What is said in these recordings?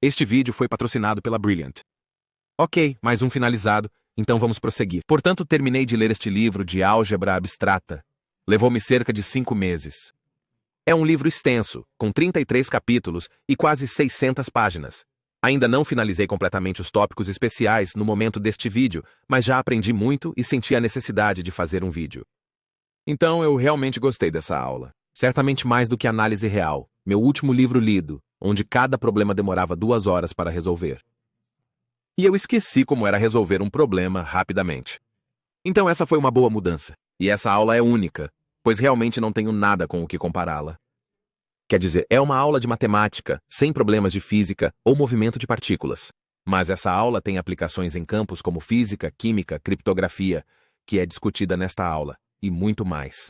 Este vídeo foi patrocinado pela Brilliant. Ok, mais um finalizado, então vamos prosseguir. Portanto, terminei de ler este livro de álgebra abstrata. Levou-me cerca de 5 meses. É um livro extenso, com 33 capítulos e quase 600 páginas. Ainda não finalizei completamente os tópicos especiais no momento deste vídeo, mas já aprendi muito e senti a necessidade de fazer um vídeo. Então eu realmente gostei dessa aula. Certamente mais do que Análise Real, meu último livro lido, onde cada problema demorava 2 horas para resolver. E eu esqueci como era resolver um problema rapidamente. Então essa foi uma boa mudança. E essa aula é única, pois realmente não tenho nada com o que compará-la. Quer dizer, é uma aula de matemática, sem problemas de física ou movimento de partículas. Mas essa aula tem aplicações em campos como física, química, criptografia, que é discutida nesta aula, e muito mais.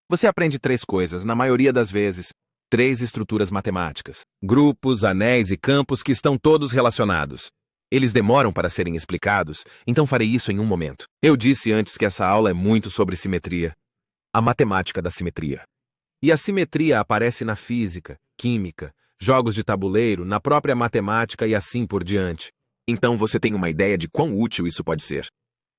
Você aprende 3 coisas, na maioria das vezes, 3 estruturas matemáticas, grupos, anéis e campos que estão todos relacionados. Eles demoram para serem explicados, então farei isso em um momento. Eu disse antes que essa aula é muito sobre simetria. A matemática da simetria. E a simetria aparece na física, química, jogos de tabuleiro, na própria matemática e assim por diante. Então você tem uma ideia de quão útil isso pode ser.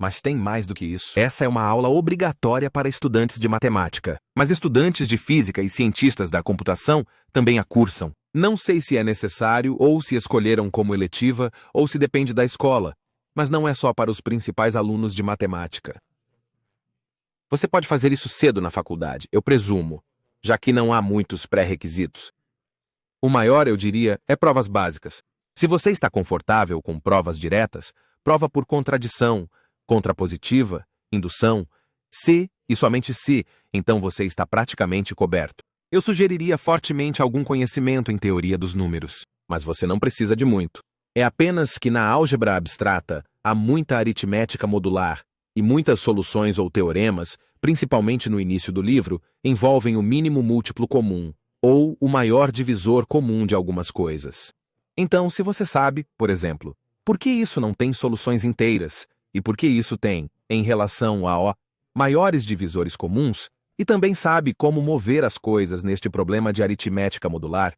Mas tem mais do que isso. Essa é uma aula obrigatória para estudantes de matemática. Mas estudantes de física e cientistas da computação também a cursam. Não sei se é necessário ou se escolheram como eletiva ou se depende da escola. Mas não é só para os principais alunos de matemática. Você pode fazer isso cedo na faculdade, eu presumo, já que não há muitos pré-requisitos. O maior, eu diria, é provas básicas. Se você está confortável com provas diretas, prova por contradição, contrapositiva, indução, se e somente se, então você está praticamente coberto. Eu sugeriria fortemente algum conhecimento em teoria dos números, mas você não precisa de muito. É apenas que na álgebra abstrata há muita aritmética modular e muitas soluções ou teoremas, principalmente no início do livro, envolvem o mínimo múltiplo comum, ou o maior divisor comum de algumas coisas. Então, se você sabe, por exemplo, por que isso não tem soluções inteiras, e por que isso tem, em relação a maiores divisores comuns, e também sabe como mover as coisas neste problema de aritmética modular,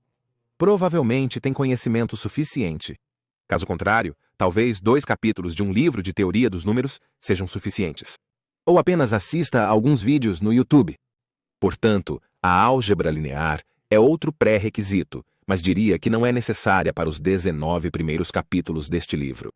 provavelmente tem conhecimento suficiente. Caso contrário, talvez 2 capítulos de um livro de teoria dos números sejam suficientes. Ou apenas assista a alguns vídeos no YouTube. Portanto, a álgebra linear é outro pré-requisito, mas diria que não é necessária para os 19 primeiros capítulos deste livro.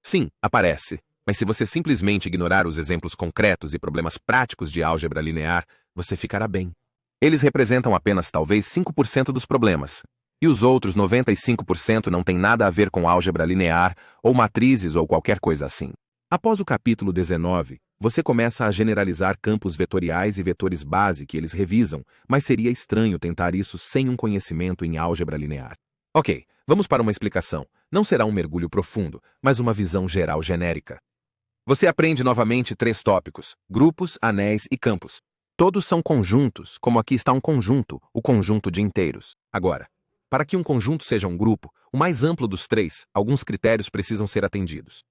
Sim, aparece, mas se você simplesmente ignorar os exemplos concretos e problemas práticos de álgebra linear, você ficará bem. Eles representam apenas talvez 5% dos problemas, e os outros 95% não têm nada a ver com álgebra linear, ou matrizes ou qualquer coisa assim. Após o capítulo 19, você começa a generalizar campos vetoriais e vetores base que eles revisam, mas seria estranho tentar isso sem um conhecimento em álgebra linear. Ok, vamos para uma explicação. Não será um mergulho profundo, mas uma visão geral genérica. Você aprende novamente 3 tópicos, grupos, anéis e campos. Todos são conjuntos, como aqui está um conjunto, o conjunto de inteiros. Agora, para que um conjunto seja um grupo, o mais amplo dos 3, alguns critérios precisam ser atendidos.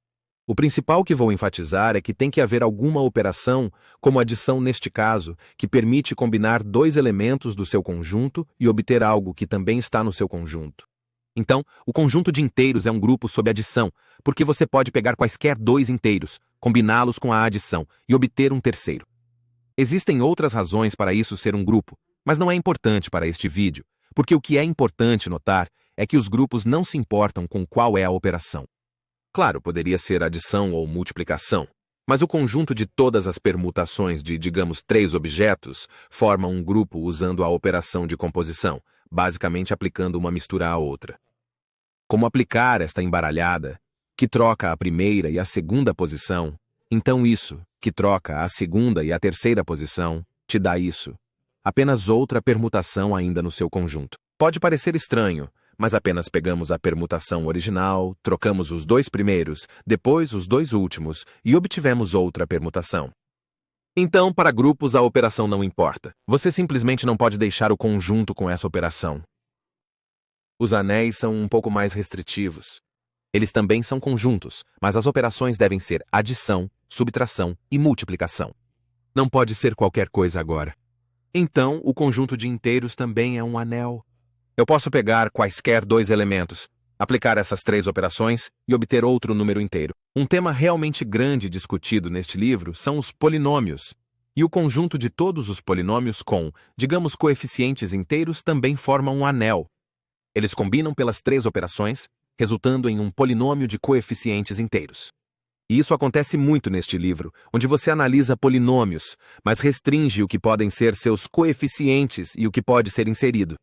O principal que vou enfatizar é que tem que haver alguma operação, como adição neste caso, que permite combinar 2 elementos do seu conjunto e obter algo que também está no seu conjunto. Então, o conjunto de inteiros é um grupo sob adição, porque você pode pegar quaisquer 2 inteiros, combiná-los com a adição e obter um terceiro. Existem outras razões para isso ser um grupo, mas não é importante para este vídeo, porque o que é importante notar é que os grupos não se importam com qual é a operação. Claro, poderia ser adição ou multiplicação, mas o conjunto de todas as permutações de, digamos, 3 objetos forma um grupo usando a operação de composição, basicamente aplicando uma mistura à outra. Como aplicar esta embaralhada, que troca a primeira e a segunda posição, então isso, que troca a segunda e a terceira posição, te dá isso. Apenas outra permutação ainda no seu conjunto. Pode parecer estranho, mas apenas pegamos a permutação original, trocamos os 2 primeiros, depois os 2 últimos e obtivemos outra permutação. Então, para grupos, a operação não importa. Você simplesmente não pode deixar o conjunto com essa operação. Os anéis são um pouco mais restritivos. Eles também são conjuntos, mas as operações devem ser adição, subtração e multiplicação. Não pode ser qualquer coisa agora. Então, o conjunto de inteiros também é um anel. Eu posso pegar quaisquer dois elementos, aplicar essas três operações e obter outro número inteiro. Um tema realmente grande discutido neste livro são os polinômios, e o conjunto de todos os polinômios com, digamos, coeficientes inteiros também formam um anel. Eles combinam pelas três operações, resultando em um polinômio de coeficientes inteiros. E isso acontece muito neste livro, onde você analisa polinômios, mas restringe o que podem ser seus coeficientes e o que pode ser inserido.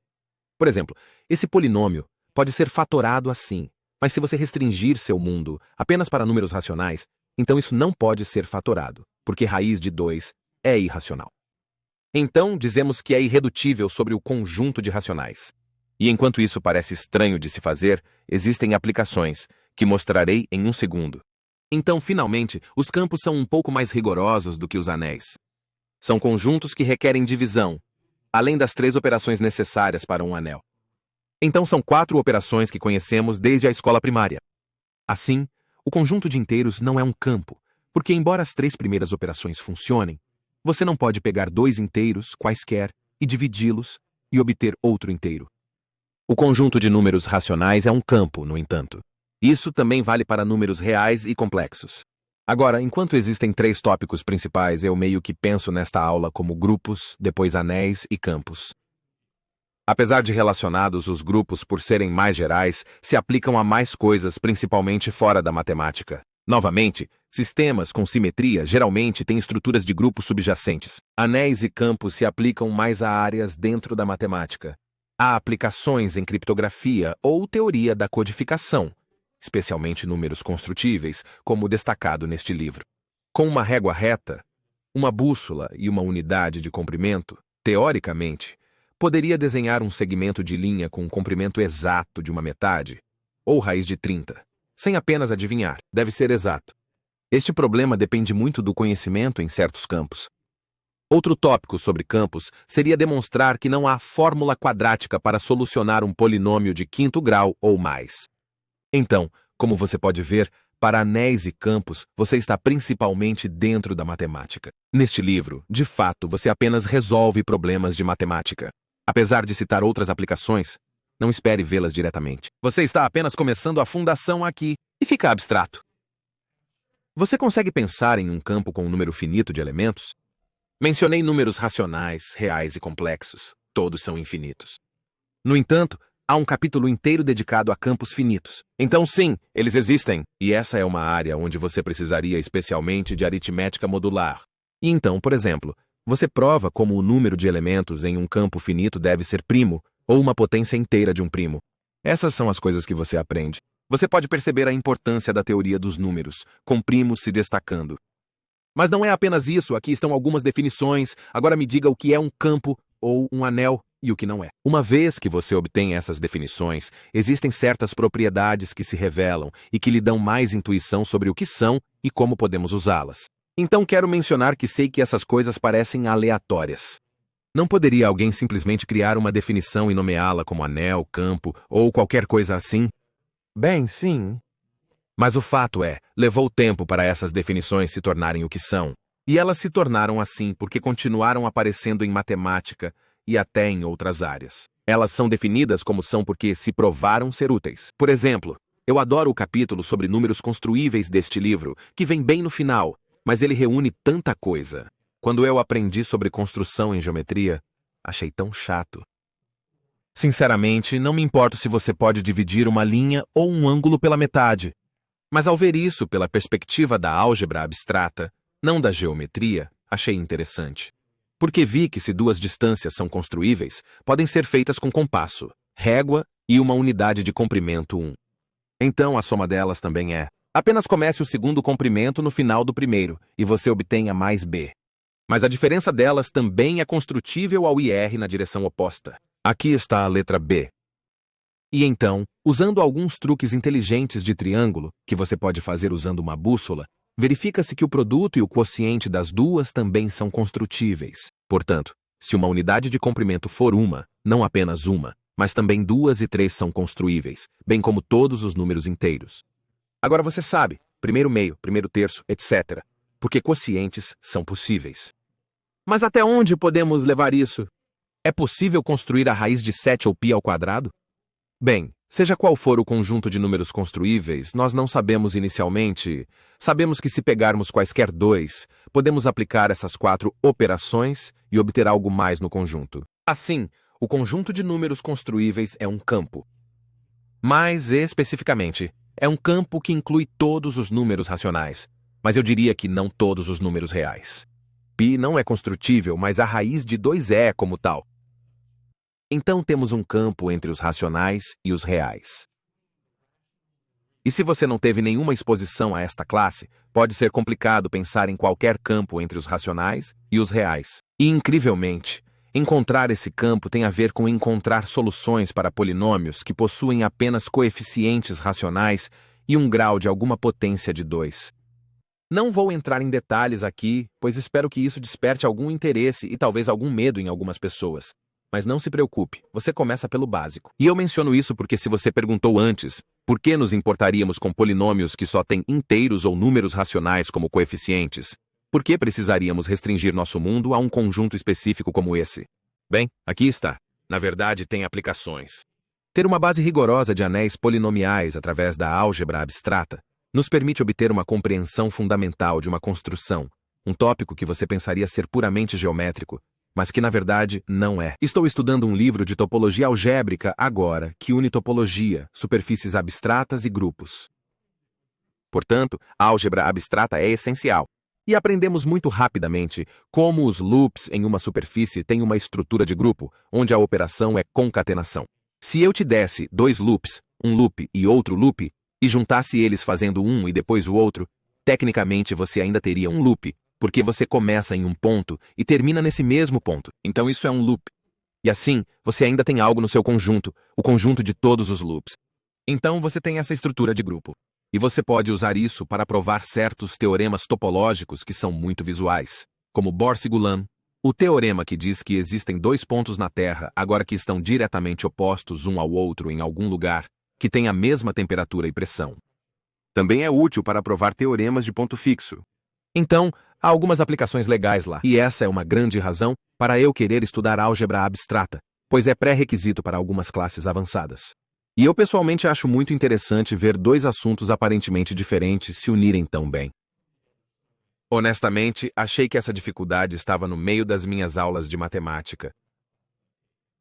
Por exemplo, esse polinômio pode ser fatorado assim, mas se você restringir seu mundo apenas para números racionais, então isso não pode ser fatorado, porque raiz de 2 é irracional. Então, dizemos que é irredutível sobre o conjunto de racionais. E enquanto isso parece estranho de se fazer, existem aplicações, que mostrarei em um segundo. Então, finalmente, os campos são um pouco mais rigorosos do que os anéis. São conjuntos que requerem divisão, além das três operações necessárias para um anel. Então, são 4 operações que conhecemos desde a escola primária. Assim, o conjunto de inteiros não é um campo, porque embora as 3 primeiras operações funcionem, você não pode pegar 2 inteiros, quaisquer, e dividi-los e obter outro inteiro. O conjunto de números racionais é um campo, no entanto. Isso também vale para números reais e complexos. Agora, enquanto existem 3 tópicos principais, eu meio que penso nesta aula como grupos, depois anéis e campos. Apesar de relacionados, os grupos, por serem mais gerais, se aplicam a mais coisas, principalmente fora da matemática. Novamente, sistemas com simetria geralmente têm estruturas de grupos subjacentes. Anéis e campos se aplicam mais a áreas dentro da matemática. Há aplicações em criptografia ou teoria da codificação, especialmente números construtíveis, como destacado neste livro. Com uma régua reta, uma bússola e uma unidade de comprimento, teoricamente, poderia desenhar um segmento de linha com um comprimento exato de uma metade, ou raiz de 30, sem apenas adivinhar, deve ser exato. Este problema depende muito do conhecimento em certos campos. Outro tópico sobre campos seria demonstrar que não há fórmula quadrática para solucionar um polinômio de 5º grau ou mais. Então, como você pode ver, para anéis e campos, você está principalmente dentro da matemática. Neste livro, de fato, você apenas resolve problemas de matemática. Apesar de citar outras aplicações, não espere vê-las diretamente. Você está apenas começando a fundação aqui e fica abstrato. Você consegue pensar em um campo com um número finito de elementos? Mencionei números racionais, reais e complexos. Todos são infinitos. No entanto, há um capítulo inteiro dedicado a campos finitos. Então sim, eles existem. E essa é uma área onde você precisaria especialmente de aritmética modular. E então, por exemplo, você prova como o número de elementos em um campo finito deve ser primo, ou uma potência inteira de um primo. Essas são as coisas que você aprende. Você pode perceber a importância da teoria dos números, com primos se destacando. Mas não é apenas isso, aqui estão algumas definições. Agora me diga o que é um campo ou um anel e o que não é. Uma vez que você obtém essas definições, existem certas propriedades que se revelam e que lhe dão mais intuição sobre o que são e como podemos usá-las. Então quero mencionar que sei que essas coisas parecem aleatórias. Não poderia alguém simplesmente criar uma definição e nomeá-la como anel, campo ou qualquer coisa assim? Bem, sim. Mas o fato é, levou tempo para essas definições se tornarem o que são. E elas se tornaram assim porque continuaram aparecendo em matemática e até em outras áreas. Elas são definidas como são porque se provaram ser úteis. Por exemplo, eu adoro o capítulo sobre números construíveis deste livro, que vem bem no final, mas ele reúne tanta coisa. Quando eu aprendi sobre construção em geometria, achei tão chato. Sinceramente, não me importo se você pode dividir uma linha ou um ângulo pela metade. Mas ao ver isso pela perspectiva da álgebra abstrata, não da geometria, achei interessante. Porque vi que se 2 distâncias são construíveis, podem ser feitas com compasso, régua e uma unidade de comprimento 1. Então a soma delas também é. Apenas comece o segundo comprimento no final do primeiro, e você obtém a mais b. Mas a diferença delas também é construtível ao IR na direção oposta. Aqui está a letra B. E então, usando alguns truques inteligentes de triângulo, que você pode fazer usando uma bússola, verifica-se que o produto e o quociente das duas também são construtíveis. Portanto, se uma unidade de comprimento for uma, não apenas uma, mas também 2 e 3 são construíveis, bem como todos os números inteiros. Agora você sabe, primeiro meio, primeiro terço, etc., porque quocientes são possíveis. Mas até onde podemos levar isso? É possível construir a raiz de 7 ou π ao quadrado? Bem, seja qual for o conjunto de números construíveis, nós não sabemos inicialmente. Sabemos que se pegarmos quaisquer dois, podemos aplicar essas 4 operações e obter algo mais no conjunto. Assim, o conjunto de números construíveis é um campo. Mais especificamente, é um campo que inclui todos os números racionais, mas eu diria que não todos os números reais. Π não é construtível, mas a raiz de 2 é como tal. Então temos um campo entre os racionais e os reais. E se você não teve nenhuma exposição a esta classe, pode ser complicado pensar em qualquer campo entre os racionais e os reais. E, incrivelmente, encontrar esse campo tem a ver com encontrar soluções para polinômios que possuem apenas coeficientes racionais e um grau de alguma potência de 2. Não vou entrar em detalhes aqui, pois espero que isso desperte algum interesse e talvez algum medo em algumas pessoas. Mas não se preocupe, você começa pelo básico. E eu menciono isso porque se você perguntou antes, por que nos importaríamos com polinômios que só têm inteiros ou números racionais como coeficientes? Por que precisaríamos restringir nosso mundo a um conjunto específico como esse? Bem, aqui está. Na verdade, tem aplicações. Ter uma base rigorosa de anéis polinomiais através da álgebra abstrata nos permite obter uma compreensão fundamental de uma construção, um tópico que você pensaria ser puramente geométrico, mas que na verdade não é. Estou estudando um livro de topologia algébrica agora que une topologia, superfícies abstratas e grupos. Portanto, a álgebra abstrata é essencial. E aprendemos muito rapidamente como os loops em uma superfície têm uma estrutura de grupo, onde a operação é concatenação. Se eu te desse 2 loops, um loop e outro loop, e juntasse eles fazendo um e depois o outro, tecnicamente você ainda teria um loop, porque você começa em um ponto e termina nesse mesmo ponto. Então isso é um loop. E assim, você ainda tem algo no seu conjunto, o conjunto de todos os loops. Então você tem essa estrutura de grupo. E você pode usar isso para provar certos teoremas topológicos que são muito visuais, como Born-Seguin, o teorema que diz que existem 2 pontos na Terra agora que estão diretamente opostos um ao outro em algum lugar, que tem a mesma temperatura e pressão. Também é útil para provar teoremas de ponto fixo. Então, há algumas aplicações legais lá, e essa é uma grande razão para eu querer estudar álgebra abstrata, pois é pré-requisito para algumas classes avançadas. E eu pessoalmente acho muito interessante ver 2 assuntos aparentemente diferentes se unirem tão bem. Honestamente, achei que essa dificuldade estava no meio das minhas aulas de matemática.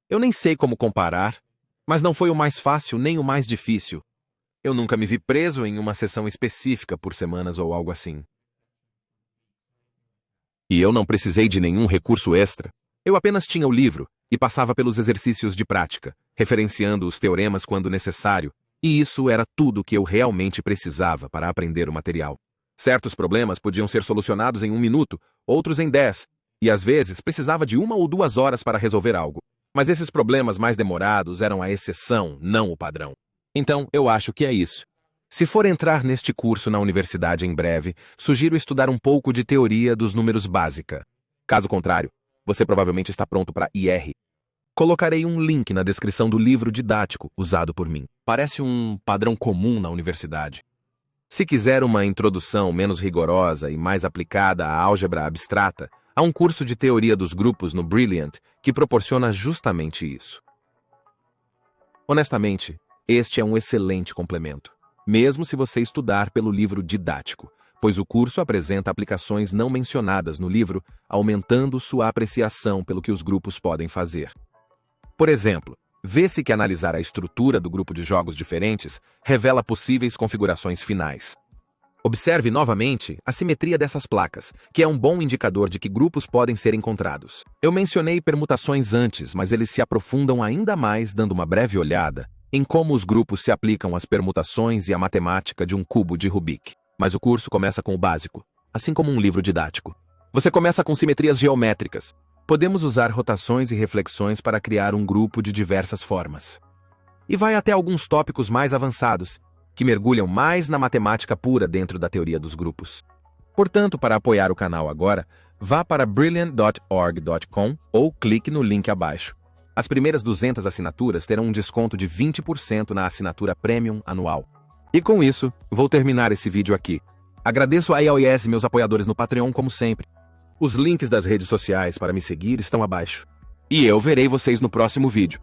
Eu nem sei como comparar, mas não foi o mais fácil nem o mais difícil. Eu nunca me vi preso em uma sessão específica por semanas ou algo assim. E eu não precisei de nenhum recurso extra. Eu apenas tinha o livro e passava pelos exercícios de prática, referenciando os teoremas quando necessário, e isso era tudo que eu realmente precisava para aprender o material. Certos problemas podiam ser solucionados em 1 minuto, outros em 10, e às vezes precisava de 1 ou 2 horas para resolver algo. Mas esses problemas mais demorados eram a exceção, não o padrão. Então, eu acho que é isso. Se for entrar neste curso na universidade em breve, sugiro estudar um pouco de teoria dos números básica. Caso contrário, você provavelmente está pronto para IR. Colocarei um link na descrição do livro didático usado por mim. Parece um padrão comum na universidade. Se quiser uma introdução menos rigorosa e mais aplicada à álgebra abstrata, há um curso de teoria dos grupos no Brilliant que proporciona justamente isso. Honestamente, este é um excelente complemento, mesmo se você estudar pelo livro didático, pois o curso apresenta aplicações não mencionadas no livro, aumentando sua apreciação pelo que os grupos podem fazer. Por exemplo, vê-se que analisar a estrutura do grupo de jogos diferentes revela possíveis configurações finais. Observe novamente a simetria dessas placas, que é um bom indicador de que grupos podem ser encontrados. Eu mencionei permutações antes, mas eles se aprofundam ainda mais dando uma breve olhada em como os grupos se aplicam às permutações e à matemática de um cubo de Rubik. Mas o curso começa com o básico, assim como um livro didático. Você começa com simetrias geométricas. Podemos usar rotações e reflexões para criar um grupo de diversas formas. E vai até alguns tópicos mais avançados, que mergulham mais na matemática pura dentro da teoria dos grupos. Portanto, para apoiar o canal agora, vá para brilliant.org.com ou clique no link abaixo. As primeiras 200 assinaturas terão um desconto de 20% na assinatura Premium anual. E com isso, vou terminar esse vídeo aqui. Agradeço a IOS e meus apoiadores no Patreon como sempre. Os links das redes sociais para me seguir estão abaixo. E eu verei vocês no próximo vídeo.